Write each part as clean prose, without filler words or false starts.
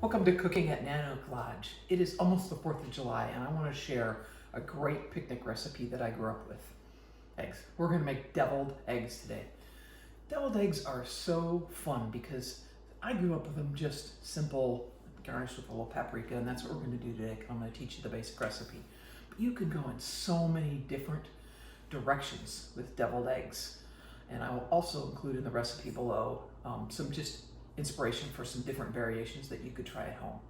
Welcome to Cooking at Nano Collage. It is almost the 4th of July and I want to share a great picnic recipe that I grew up with. Eggs. We're going to make deviled eggs today. Deviled eggs are so fun because I grew up with them just simple, garnished with a little paprika, and that's what we're going to do today. I'm going to teach you the basic recipe. But you can go in so many different directions with deviled eggs. And I will also include in the recipe below some just inspiration for some different variations that you could try at home.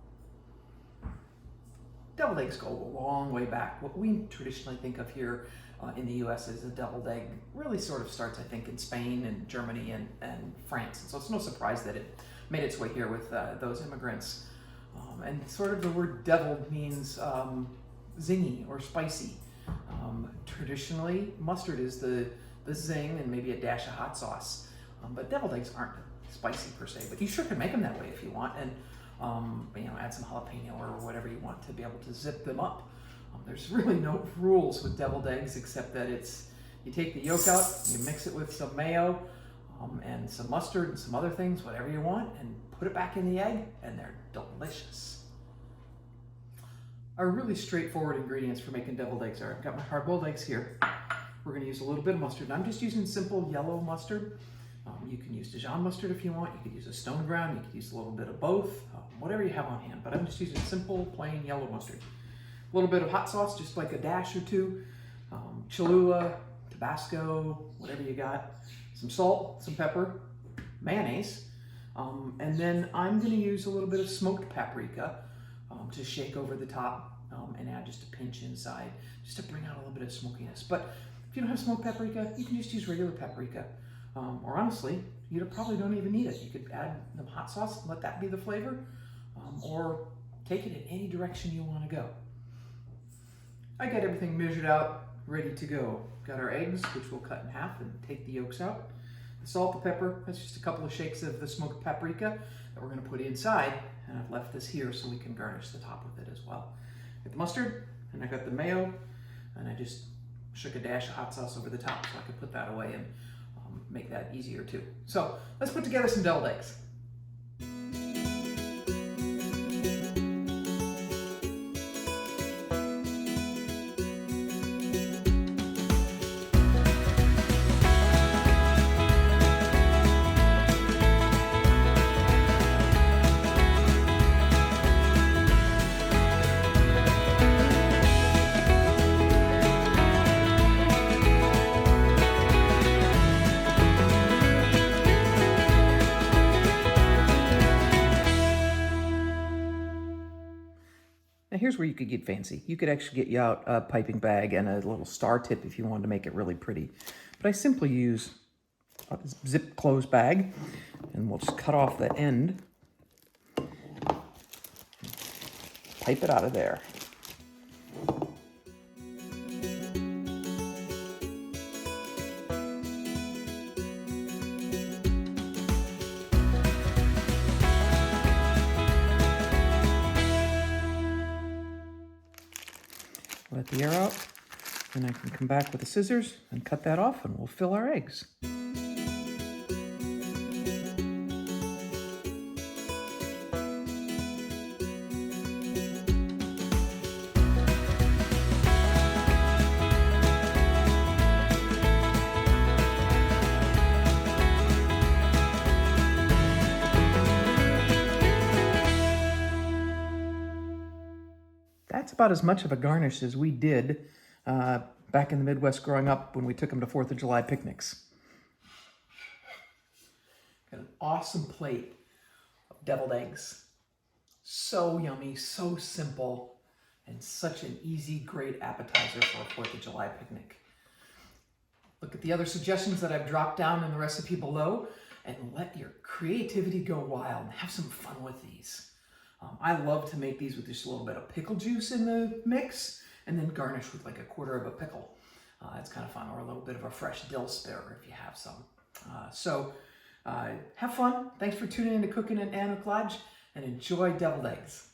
Deviled eggs go a long way back. What we traditionally think of here in the US as a deviled egg really sort of starts, I think, in Spain and Germany and France. And so it's no surprise that it made its way here with those immigrants. And sort of the word deviled means zingy or spicy. Traditionally, mustard is the zing and maybe a dash of hot sauce. But deviled eggs aren't spicy per se, but you sure can make them that way if you want, and add some jalapeno or whatever you want to be able to zip them up. There's really no rules with deviled eggs except that you take the yolk out, you mix it with some mayo and some mustard and some other things, whatever you want, and put it back in the egg, and they're delicious. Our really straightforward ingredients for making deviled eggs are, I've got my hard-boiled eggs here. We're going to use a little bit of mustard, and I'm just using simple yellow mustard. You can use Dijon mustard if you want. You could use a stone ground. You could use a little bit of both, whatever you have on hand. But I'm just using simple, plain yellow mustard. A little bit of hot sauce, just like a dash or two. Cholula, Tabasco, whatever you got. Some salt, some pepper, mayonnaise. And then I'm going to use a little bit of smoked paprika to shake over the top and add just a pinch inside, just to bring out a little bit of smokiness. But if you don't have smoked paprika, you can just use regular paprika. Or honestly, you probably don't even need it. You could add the hot sauce and let that be the flavor, or take it in any direction you want to go. I got everything measured out, ready to go. Got our eggs, which we'll cut in half and take the yolks out. The salt, the pepper, that's just a couple of shakes of the smoked paprika that we're going to put inside, and I've left this here so we can garnish the top with it as well. Got the mustard, and I got the mayo, and I just shook a dash of hot sauce over the top so I could put that away and make that easier too. So let's put together some deviled eggs. Now here's where you could get fancy. You could actually get you out a piping bag and a little star tip if you wanted to make it really pretty. But I simply use a zip closed bag, and we'll just cut off the end, pipe it out of there. Let the air out, and I can come back with the scissors and cut that off, and we'll fill our eggs. That's about as much of a garnish as we did back in the Midwest growing up when we took them to 4th of July picnics. Got an awesome plate of deviled eggs. So yummy, so simple, and such an easy, great appetizer for a 4th of July picnic. Look at the other suggestions that I've dropped down in the recipe below, and let your creativity go wild and have some fun with these. I love to make these with just a little bit of pickle juice in the mix, and then garnish with like a quarter of a pickle. It's kind of fun, or a little bit of a fresh dill spare if you have some. Have fun. Thanks for tuning in to Cooking at Nano Collage, and enjoy deviled eggs.